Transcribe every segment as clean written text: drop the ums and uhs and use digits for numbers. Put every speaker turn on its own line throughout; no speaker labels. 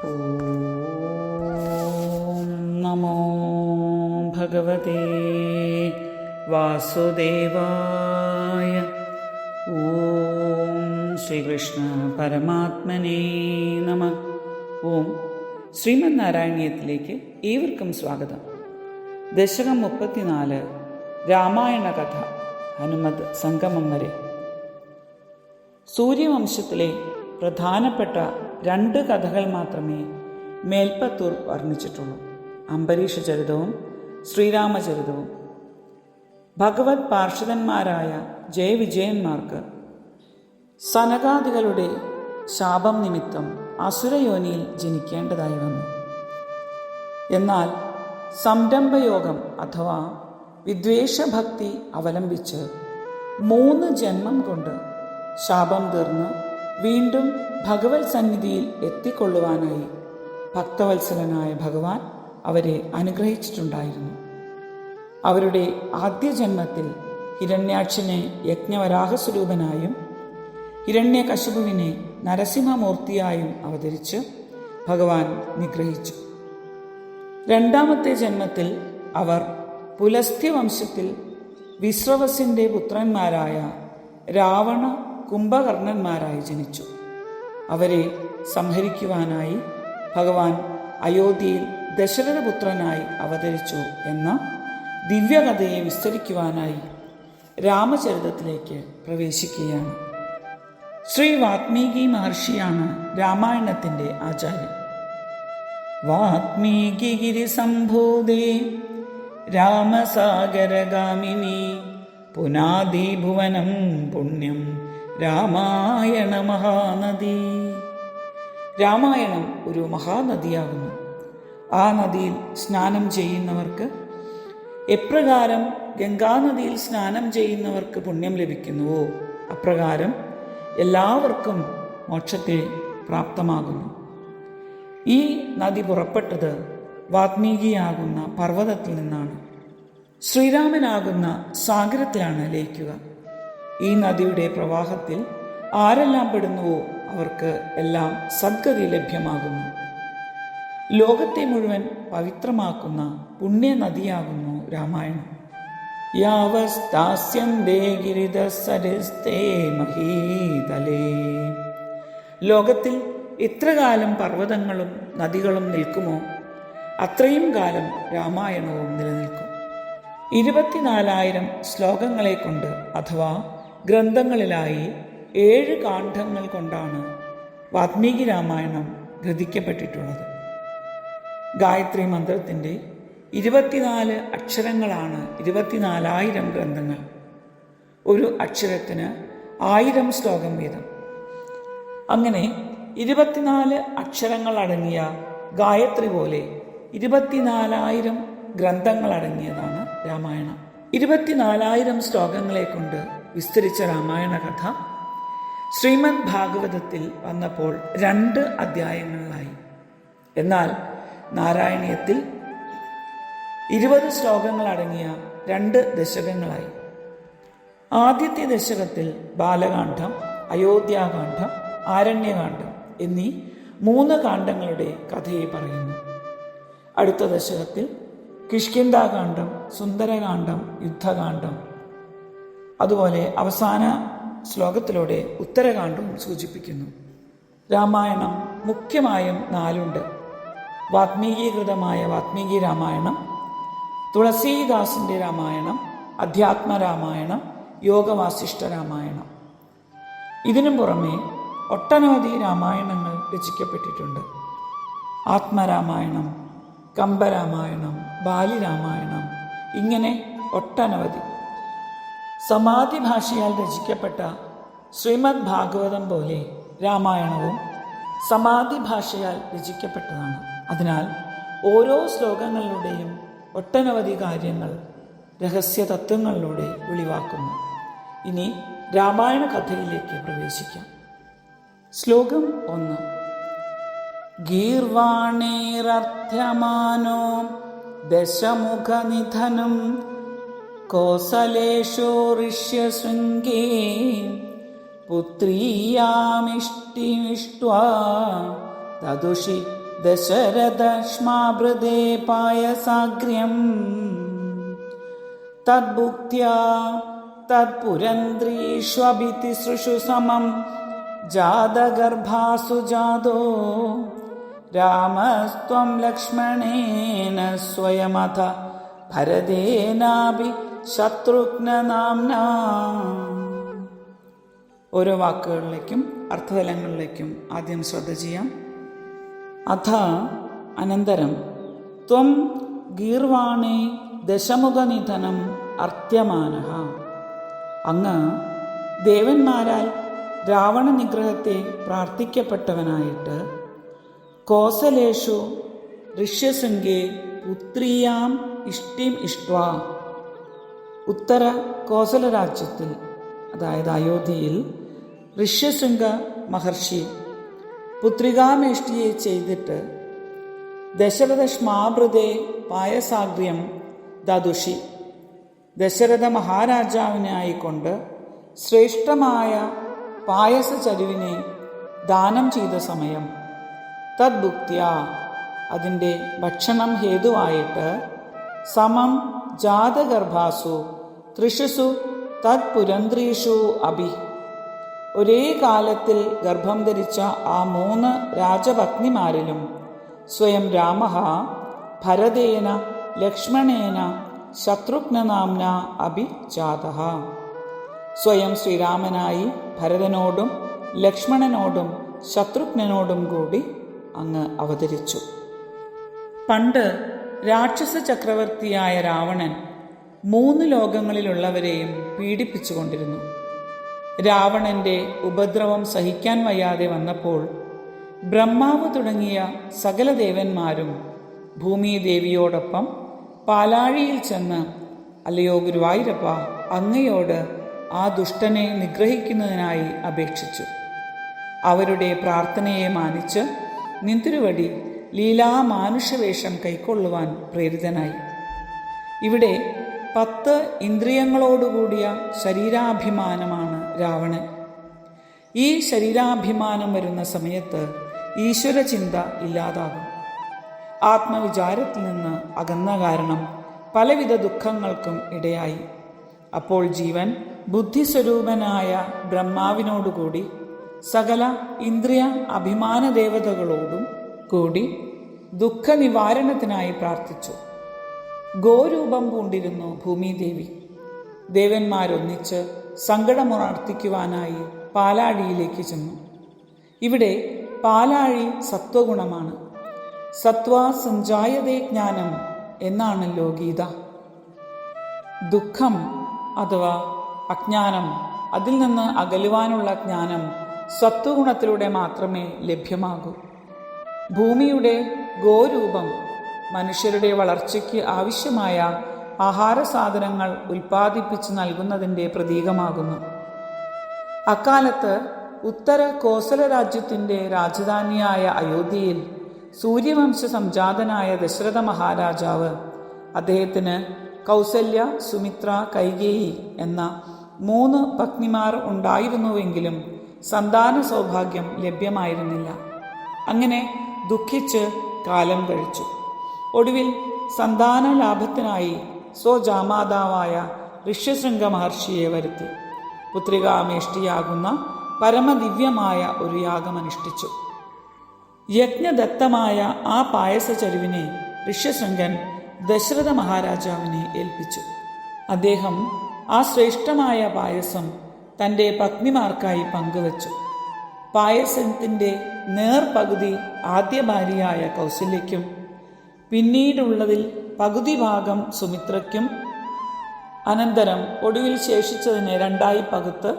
ഓം നമോ ഭഗവതേ വാസുദേവായ. ഓം ശ്രീകൃഷ്ണ പരമാത്മനേ നമഃ. ഓം ശ്രീമദ് നാരായണീയത്തിലേക്ക് ഏവർക്കും സ്വാഗതം. ദശകം 34 രാമായണ കഥ, ഹനുമത് സംഗമം വരെ. സൂര്യവംശത്തിലെ പ്രധാനപ്പെട്ട 2 കഥകൾ മാത്രമേ മേൽപ്പത്തൂർ വർണ്ണിച്ചിട്ടുള്ളൂ: അംബരീഷ ചരിതവും ശ്രീരാമചരിതവും. ഭഗവത് പാർഷദന്മാരായ ജയവിജയന്മാർക്ക് സനകാദികളുടെ ശാപം നിമിത്തം അസുരയോനിയിൽ ജനിക്കേണ്ടതായി വന്നു. എന്നാൽ സംരംഭയോഗം അഥവാ വിദ്വേഷഭക്തി അവലംബിച്ച് 3 ജന്മം കൊണ്ട് ശാപം തീർന്ന് വീണ്ടും ഭഗവത് സന്നിധിയിൽ എത്തിക്കൊള്ളുവാനായി ഭക്തവത്സലനായ ഭഗവാൻ അവരെ അനുഗ്രഹിച്ചിട്ടുണ്ടായിരുന്നു. അവരുടെ ആദ്യ ജന്മത്തിൽ ഹിരണ്യാക്ഷനെ യജ്ഞവരാഹസ്വരൂപനായും ഹിരണ്യകശിപുവിനെ നരസിംഹമൂർത്തിയായും അവതരിച്ച് ഭഗവാൻ നിഗ്രഹിച്ചു. 2ാമത്തെ ജന്മത്തിൽ അവർ പുലസ്ത്യവംശത്തിൽ വിശ്രവസിൻ്റെ പുത്രന്മാരായ രാവണ കുംഭകർണന്മാരായി ജനിച്ചു. അവരെ സംഹരിക്കുവാനായി ഭഗവാൻ അയോധ്യയിൽ ദശരഥപുത്രനായി അവതരിച്ചു എന്ന ദിവ്യകഥയെ വിസ്തരിക്കുവാനായി രാമചരിതത്തിലേക്ക് പ്രവേശിക്കുകയാണ്. ശ്രീ വാത്മീകി മഹർഷിയാണ് രാമായണത്തിൻ്റെ ആചാര്യൻ. വാത്മീകിഗിരി സംഭൂതേ രാമസാഗരഗാമിനി പുനാദിഭുവനം പുണ്യം രാമായണ മഹാനദി. രാമായണം ഒരു മഹാനദിയാകുന്നു. ആ നദിയിൽ സ്നാനം ചെയ്യുന്നവർക്ക് എപ്രകാരം ഗംഗാനദിയിൽ സ്നാനം ചെയ്യുന്നവർക്ക് പുണ്യം ലഭിക്കുന്നുവോ അപ്രകാരം എല്ലാവർക്കും മോക്ഷത്തെ പ്രാപ്തമാകുന്നു. ഈ നദി പുറപ്പെട്ടത് വാത്മീകിയാകുന്ന പർവ്വതത്തിൽ നിന്നാണ്. ശ്രീരാമനാകുന്ന സാഗരത്തിലാണ് ലയിക്കുക. ഈ നദിയുടെ പ്രവാഹത്തിൽ ആരെല്ലാം പെടുന്നുവോ അവർക്ക് എല്ലാം സദ്ഗതി ലഭ്യമാകുന്നു. ലോകത്തെ മുഴുവൻ പവിത്രമാക്കുന്ന പുണ്യനദിയാകുന്നു രാമായണം. യാവസ്താസ്യന്തേ ഗിരിധസരിസ്തേ മഹീതലേ. ലോകത്തിൽ എത്ര കാലം പർവ്വതങ്ങളും നദികളും നിൽക്കുമോ അത്രയും കാലം രാമായണവും നിലനിൽക്കും. 24,000 ശ്ലോകങ്ങളെ കൊണ്ട് അഥവാ ഗ്രന്ഥങ്ങളിലായി 7 കാണ്ഡങ്ങൾ കൊണ്ടാണ് വാത്മീകി രാമായണം ഗ്രഥിക്കപ്പെട്ടിട്ടുള്ളത്. ഗായത്രി മന്ത്രത്തിൻ്റെ 24 അക്ഷരങ്ങളാണ് 24,000 ഗ്രന്ഥങ്ങൾ. ഒരു അക്ഷരത്തിന് 1000 ശ്ലോകം വീതം. അങ്ങനെ 24 അക്ഷരങ്ങൾ അടങ്ങിയ ഗായത്രി പോലെ 24,000 ഗ്രന്ഥങ്ങൾ അടങ്ങിയതാണ് രാമായണം. 24,000 ശ്ലോകങ്ങളെ കൊണ്ട് വിസ്തരിച്ച രാമായണ കഥ ശ്രീമദ് ഭാഗവതത്തിൽ വന്നപ്പോൾ 2 അധ്യായങ്ങളിലായി. എന്നാൽ നാരായണീയത്തിൽ 20 ശ്ലോകങ്ങൾ അടങ്ങിയ 2 ദശകങ്ങളായി. ആദ്യത്തെ ദശകത്തിൽ ബാലകാന്ഡം, അയോധ്യാകാന്ഡം, ആരണ്യകാന്ഡം എന്നീ 3 കാണ്ഡങ്ങളുടെ കഥയെ പറയുന്നു. അടുത്ത ദശകത്തിൽ കിഷ്കിന്ധാകാന്ഡം, സുന്ദരകാന്ഡം, യുദ്ധകാന്ഡം, അതുപോലെ അവസാന ശ്ലോകത്തിലൂടെ ഉത്തരകാന്ഡവും സൂചിപ്പിക്കുന്നു. രാമായണം മുഖ്യമായും 4 ഉണ്ട്: വാത്മീകീകൃതമായ വാത്മീകി രാമായണം, തുളസീദാസിൻ്റെ രാമായണം, അധ്യാത്മരാമായണം, യോഗവാസിഷ്ഠ രാമായണം. ഇതിനു പുറമെ ഒട്ടനവധി രാമായണങ്ങൾ രചിക്കപ്പെട്ടിട്ടുണ്ട്. ആത്മരാമായണം, കമ്പരാമായണം, ബാലിരാമായണം, ഇങ്ങനെ ഒട്ടനവധി. സമാധി ഭാഷയാൽ രചിക്കപ്പെട്ട ശ്രീമദ് ഭാഗവതം പോലെ രാമായണവും സമാധി ഭാഷയാൽ രചിക്കപ്പെട്ടതാണ്. അതിനാൽ ഓരോ ശ്ലോകങ്ങളിലൂടെയും ഒട്ടനവധി കാര്യങ്ങൾ രഹസ്യ തത്വങ്ങളിലൂടെ വെളിവാക്കുന്നു. ഇനി രാമായണ കഥയിലേക്ക് പ്രവേശിക്കാം. ശ്ലോകം 1. ഗീർവാണേരർത്ഥ്യമാനോ ദശമുഖനിധനം കോസലേഷോ ഋഷ്യശൃംഗേ പുത്രീയാമിഷ്ടിമിഷ്ട്വാ തദുഷി ദശരഥശ്മാഭൃതേ പായസാഗ്ര്യം തദ്ഭുക്ത്യാ തത്പുരന്ദ്രീഷ്വഭി തിസൃഷു സമം ജാതഗർഭാസു ജാതോ രാമസ്ത്വം ലക്ഷ്മണേന സ്വയമഥ ഭരതേനാപി ശത്രുഘ്നനാംനാ. ഓരോ വാക്കുകളിലേക്കും അർത്ഥതലങ്ങളിലേക്കും ആദ്യം ശ്രദ്ധ ചെയ്യാം. അഥ അനന്തരം ത്വം ഗീർവാണേ ദശമുഖനിധനം അർത്യമാനഃ. അങ്ങ് ദേവന്മാരാൽ രാവണ നിഗ്രഹത്തെ പ്രാർത്ഥിക്കപ്പെട്ടവനായിട്ട് കോസലേഷു ഋഷ്യശൃംഗേ പുത്രിയാം ഇഷ്ടിം ഇഷ്ട്വാ. ഉത്തര കോസല രാജ്യത്തിൽ, അതായത് അയോധ്യയിൽ, ഋഷ്യശൃംഗ മഹർഷി പുത്രികാമേഷ്ടിയെ ചെയ്തിട്ട് ദശരഥശ്മാഭൃതേ പായസാഗ്ര്യം ദദുഷി. ദശരഥ മഹാരാജാവിനായിക്കൊണ്ട് ശ്രേഷ്ഠമായ പായസചരുവിനെ ദാനം ചെയ്ത സമയം തദ്ഭുക്ത്യ അതിൻ്റെ ഭക്ഷണം ഹേതുവായിട്ട് സമം ജാതഗർഭാസു ത്രിഷുസു തത്പുരന്ത്രീഷു അഭി. ഒരേ കാലത്തിൽ ഗർഭം ധരിച്ച ആ 3 രാജപത്നിമാരിലും സ്വയം രാമ ഭരതേന ലക്ഷ്മണേന ശത്രുഘ്നനാംന അഭി ജാതഃ. സ്വയം ശ്രീരാമനായി ഭരതനോടും ലക്ഷ്മണനോടും ശത്രുഘ്നനോടും കൂടി അങ്ങ് അവതരിച്ചു. പണ്ട് രാക്ഷസ ചക്രവർത്തിയായ രാവണൻ 3 ലോകങ്ങളിലുള്ളവരെയും പീഡിപ്പിച്ചുകൊണ്ടിരുന്നു. രാവണന്റെ ഉപദ്രവം സഹിക്കാൻ വയ്യാതെ വന്നപ്പോൾ ബ്രഹ്മാവ് തുടങ്ങിയ സകല ദേവന്മാരും ഭൂമിദേവിയോടൊപ്പം പാലാഴിയിൽ ചെന്ന്, അല്ലയോ ഗുരുവായൂരപ്പ, അങ്ങയോട് ആ ദുഷ്ടനെ നിഗ്രഹിക്കുന്നതിനായി അപേക്ഷിച്ചു. അവരുടെ പ്രാർത്ഥനയെ മാനിച്ച് നിന്തിരുവടി ലീലാമാനുഷവേഷം കൈക്കൊള്ളുവാൻ പ്രേരിതനായി. ഇവിടെ 10 ഇന്ദ്രിയങ്ങളോടുകൂടിയ ശരീരാഭിമാനമാണ് രാവണൻ. ഈ ശരീരാഭിമാനം വരുന്ന സമയത്ത് ഈശ്വരചിന്ത ഇല്ലാതാകും. ആത്മവിചാരത്തിൽ നിന്ന് അകന്ന കാരണം പലവിധ ദുഃഖങ്ങൾക്കും ഇടയായി. അപ്പോൾ ജീവൻ ബുദ്ധിസ്വരൂപനായ ബ്രഹ്മാവിനോടുകൂടി സകല ഇന്ദ്രിയ അഭിമാന ദേവതകളോടും കൂടി ദുഃഖ നിവാരണത്തിനായി പ്രാർത്ഥിച്ചു. ഗോരൂപം പൂണ്ടിരുന്നു ഭൂമിദേവി. ദേവന്മാരൊന്നിച്ച് സങ്കടമുണർത്തിക്കുവാനായി പാലാഴിയിലേക്ക് ചെന്നു. ഇവിടെ പാലാഴി സത്വഗുണമാണ്. സത്വാ സഞ്ജായതേ ജ്ഞാനം എന്നാണല്ലോ ഗീത. ദുഃഖം അഥവാ അജ്ഞാനം, അതിൽ നിന്ന് അകലുവാനുള്ള ജ്ഞാനം സത്വഗുണത്തിലൂടെ മാത്രമേ ലഭ്യമാകൂ. ഭൂമിയുടെ ഗോരൂപം മനുഷ്യരുടെ വളർച്ചയ്ക്ക് ആവശ്യമായ ആഹാര സാധനങ്ങൾ ഉൽപ്പാദിപ്പിച്ച് നൽകുന്നതിൻ്റെ പ്രതീകമാകുന്നു. അക്കാലത്ത് ഉത്തര കോസല രാജ്യത്തിൻ്റെ രാജധാനിയായ അയോധ്യയിൽ സൂര്യവംശ സംജാതനായ ദശരഥ മഹാരാജാവ് അദ്ദേഹത്തിന് കൗസല്യ, സുമിത്ര, കൈകേയി എന്ന 3 പത്നിമാർ ഉണ്ടായിരുന്നുവെങ്കിലും സന്താന സൗഭാഗ്യം ലഭ്യമായിരുന്നില്ല. അങ്ങനെ ദുഃഖിച്ച് കാലം കഴിച്ചു. ഒടുവിൽ സന്താന ലാഭത്തിനായി സ്വജാമാതാവായ ഋഷ്യശൃംഗ മഹർഷിയെ വരുത്തി പുത്രികാമേഷ്ടിയാകുന്ന പരമദിവ്യമായ ഒരു യാഗമനുഷ്ഠിച്ചു. യജ്ഞദത്തമായ ആ പായസചരുവിനെ ഋഷ്യശൃംഗൻ ദശരഥ മഹാരാജാവിനെ ഏൽപ്പിച്ചു. അദ്ദേഹം ആ ശ്രേഷ്ഠമായ പായസം തൻ്റെ പത്നിമാർക്കായി പങ്കുവച്ചു. പായസത്തിൻ്റെ നേർപകുതി ആദ്യ ഭാര്യയായ കൗസല്യയ്ക്കും പിന്നീടുള്ളതിൽ പകുതി ഭാഗം സുമിത്രയ്ക്കും അനന്തരം ഒടുവിൽ ശേഷിച്ചതിനെ 2ആയി പകുത്ത്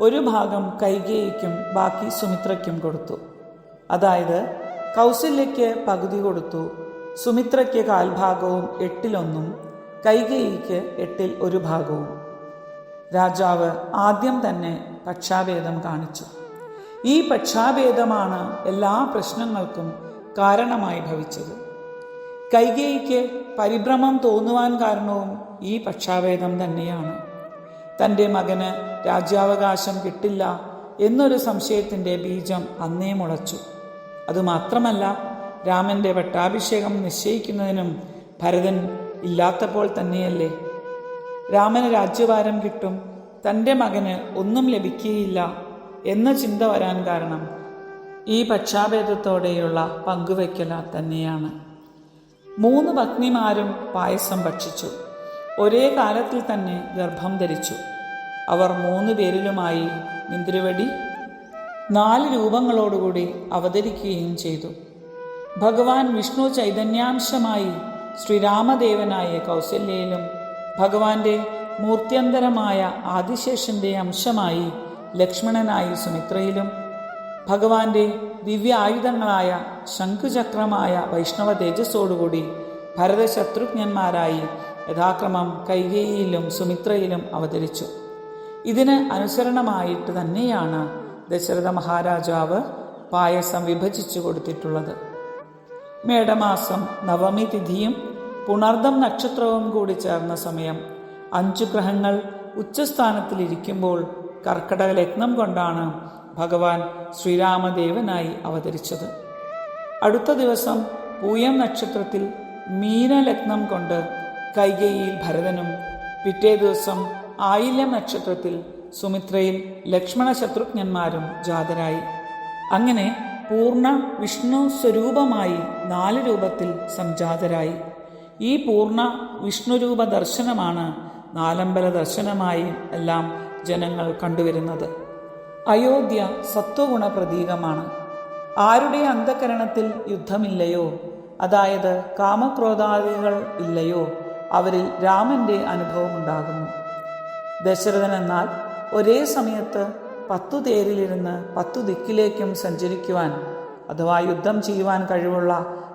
ഒരു ഭാഗം കൈകേയിക്കും ബാക്കി സുമിത്രയ്ക്കും കൊടുത്തു. അതായത് കൗസല്യയ്ക്ക് പകുതി കൊടുത്തു, സുമിത്രയ്ക്ക് 1/4 ഭാഗവും 8/1, കൈകേയിക്ക് 8/1 ഭാഗവും. രാജാവ് ആദ്യം തന്നെ പക്ഷാഭേദം കാണിച്ചു. ഈ പക്ഷാഭേദമാണ് എല്ലാ പ്രശ്നങ്ങൾക്കും കാരണമായി ഭവിച്ചത്. കൈകേയിക്ക് പരിഭ്രമം തോന്നുവാൻ കാരണവും ഈ പക്ഷാഭേദം തന്നെയാണ്. തൻ്റെ മകന് രാജ്യാവകാശം കിട്ടില്ല എന്നൊരു സംശയത്തിൻ്റെ ബീജം അന്നേ മുളച്ചു. അതുമാത്രമല്ല, രാമന്റെ പട്ടാഭിഷേകം നിശ്ചയിക്കുന്നതിനും ഭരതൻ ഇല്ലാത്തപ്പോൾ തന്നെയല്ലേ? രാമന് രാജ്യഭാരം കിട്ടും, തൻ്റെ മകന് ഒന്നും ലഭിക്കുകയില്ല എന്ന ചിന്ത വരാൻ കാരണം ഈ പക്ഷാഭേദത്തോടെയുള്ള പങ്കുവയ്ക്കൽ തന്നെയാണ്. 3 പത്നിമാരും പായസം ഭക്ഷിച്ചു. ഒരേ കാലത്തിൽ തന്നെ ഗർഭം ധരിച്ചു. അവർ 3 പേരിലുമായി ഇന്ദ്രവടി 4 രൂപങ്ങളോടുകൂടി അവതരിക്കുകയും ചെയ്തു. ഭഗവാൻ വിഷ്ണു ചൈതന്യാംശമായി ശ്രീരാമദേവനായ കൗസല്യയിലും, ഭഗവാന്റെ മൂർത്യന്തരമായ ആദിശേഷന്റെ അംശമായി ലക്ഷ്മണനായി സുമിത്രയിലും, ഭഗവാന്റെ ദിവ്യ ആയുധങ്ങളായ ശംഖുചക്രമായ വൈഷ്ണവ തേജസ്സോടുകൂടി ഭരതശത്രുഘ്നന്മാരായി യഥാക്രമം കൈകേയിയിലും സുമിത്രയിലും അവതരിച്ചു. ഇതിന് അനുസരണമായിട്ട് തന്നെയാണ് ദശരഥ മഹാരാജാവ് പായസം വിഭജിച്ചു കൊടുത്തിട്ടുള്ളത്. മേടമാസം നവമി തിഥിയും പുണർദം നക്ഷത്രവും കൂടി ചേർന്ന സമയം 5 ഗ്രഹങ്ങൾ ഉച്ചസ്ഥാനത്തിലിരിക്കുമ്പോൾ കർക്കടക ലഗ്നം കൊണ്ടാണ് ഭഗവാൻ ശ്രീരാമദേവനായി അവതരിച്ചത്. അടുത്ത ദിവസം പൂയം നക്ഷത്രത്തിൽ മീനലഗ്നം കൊണ്ട് കൈകേയിയിൽ ഭരതനും, പിറ്റേ ദിവസം ആയില്യം നക്ഷത്രത്തിൽ സുമിത്രയിൽ ലക്ഷ്മണ ശത്രുഘ്നന്മാരും ജാതരായി. അങ്ങനെ പൂർണ്ണ വിഷ്ണു സ്വരൂപമായി 4 രൂപത്തിൽ സംജാതരായി. ഈ പൂർണ്ണ വിഷ്ണുരൂപ ദർശനമാണ് നാലമ്പല ദർശനമായി എല്ലാം ജനങ്ങൾ കണ്ടുവരുന്നത്. അയോധ്യ സത്വഗുണ പ്രതീകമാണ്. ആരുടെ അന്ധകരണത്തിൽ യുദ്ധമില്ലയോ, അതായത് കാമക്രോധാദികൾ ഇല്ലയോ, അവരിൽ രാമന്റെ അനുഭവമുണ്ടാകുന്നു. ദശരഥൻ എന്നാൽ ഒരേ സമയത്ത് 10 തേരിലിരുന്ന് 10 ദിക്കിലേക്കും സഞ്ചരിക്കുവാൻ അഥവാ യുദ്ധം ചെയ്യുവാൻ കഴിവുള്ള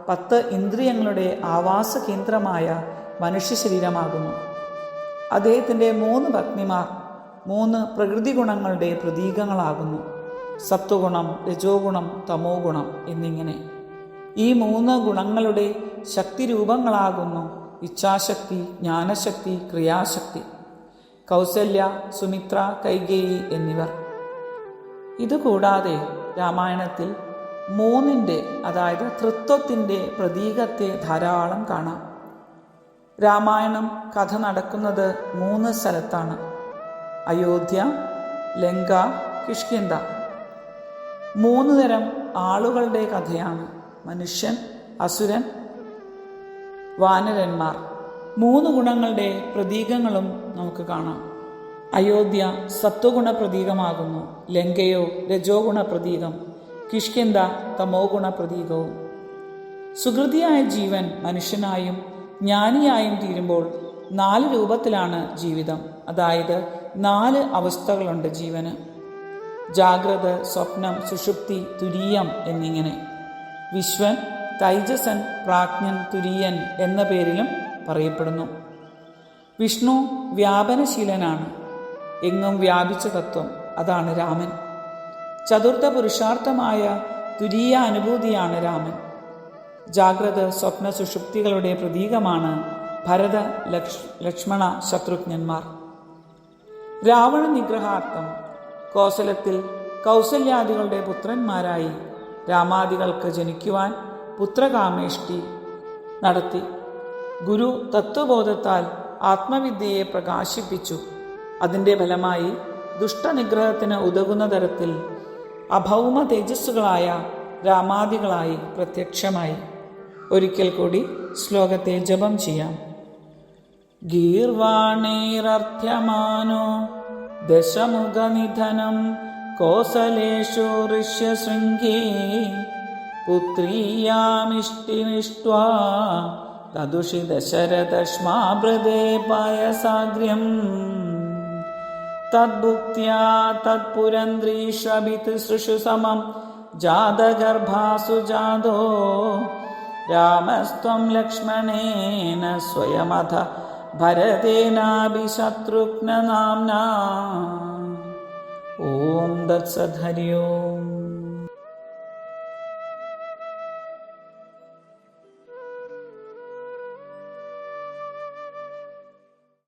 10 ഇന്ദ്രിയങ്ങളുടെ ആവാസ കേന്ദ്രമായ മനുഷ്യ ശരീരമാകുന്നു. അദ്ദേഹത്തിൻ്റെ 3 പത്നിമാർ 3 പ്രകൃതി ഗുണങ്ങളുടെ പ്രതീകങ്ങളാകുന്നു. സത്വഗുണം, രജോഗുണം, തമോ ഗുണം എന്നിങ്ങനെ ഈ 3 ഗുണങ്ങളുടെ ശക്തിരൂപങ്ങളാകുന്നു ഇച്ഛാശക്തി, ജ്ഞാനശക്തി, ക്രിയാശക്തി. കൗസല്യ, സുമിത്ര, കൈകേയി എന്നിവർ. ഇതുകൂടാതെ രാമായണത്തിൽ 3ന്റെ അതായത് തൃത്വത്തിൻ്റെ പ്രതീകത്തെ ധാരാളം കാണാം. രാമായണം കഥ നടക്കുന്നത് 3 സ്ഥലത്താണ്: അയോധ്യ, ലങ്ക, കിഷ്കിന്ധ. 3 തരം ആളുകളുടെ കഥയാണ്: മനുഷ്യൻ, അസുരൻ, വാനരന്മാർ. 3 ഗുണങ്ങളുടെ പ്രതീകങ്ങളും നമുക്ക് കാണാം. അയോധ്യ സത്വഗുണ പ്രതീകമാകുന്നു, ലങ്കയോ രജോ ഗുണ പ്രതീകം, കിഷ്കിന്ധ തമോ ഗുണ പ്രതീകവും. സുഹൃതിയായ ജീവൻ മനുഷ്യനായും ജ്ഞാനിയായും തീരുമ്പോൾ 4 രൂപത്തിലാണ് ജീവിതം, അതായത് 4 അവസ്ഥകളുണ്ട് ജീവന്: ജാഗ്രത, സ്വപ്നം, സുഷുപ്തി, തുരീയം എന്നിങ്ങനെ. വിശ്വൻ, തൈജസൻ, പ്രാജ്ഞൻ, തുരീയൻ എന്ന പേരിലും പറയപ്പെടുന്നു. വിഷ്ണു വ്യാപനശീലനാണ്, എങ്ങും വ്യാപിച്ച തത്വം, അതാണ് രാമൻ. ചതുർത്ഥ പുരുഷാർത്ഥമായ തുരീയ അനുഭൂതിയാണ് രാമൻ. ജാഗ്രത, സ്വപ്ന, സുഷുപ്തികളുടെ പ്രതീകമാണ് ഭരത, ലക്ഷ്മണ, ശത്രുഘ്നന്മാർ. രാവണ നിഗ്രഹാർത്ഥം കോസലത്തിൽ കൗസല്യാദികളുടെ പുത്രന്മാരായി രാമാദികൾക്ക് ജനിക്കുവാൻ പുത്രകാമേഷ്ടി നടത്തി. ഗുരു തത്വബോധത്താൽ ആത്മവിദ്യയെ പ്രകാശിപ്പിച്ചു. അതിൻ്റെ ഫലമായി ദുഷ്ടനിഗ്രഹത്തിന് ഉതകുന്ന തരത്തിൽ അഭൗമ തേജസ്സുകളായ രാമാദികളായി പ്രത്യക്ഷമായി. ഒരിക്കൽ കൂടി ശ്ലോകത്തെ ജപം ചെയ്യാം. ഗീർവാണൈരർത്ഥ്യമാനോ ദശമുഖനിധനം കോസലേഷു ഋഷ്യശൃംഗേ പുത്രീയാമിഷ്ടിമിഷ്ട്വാ തദുഷി ദശരഥശ്മാഭൃതേ പായസാഗ്ര്യം തദ്ഭുക്ത്യാ തത്പുരന്ദ്രീഷ്വഭിത് സൃഷു സമം ജാതഗർഭാസു ജാതോ രാമസ്ത്വം ലക്ഷ്മണേന സ്വയമഥ ഭരതേനാഭി ശത്രുഘ്നനാംനാ. ഓം തത്സത്. ഹരി ഓം.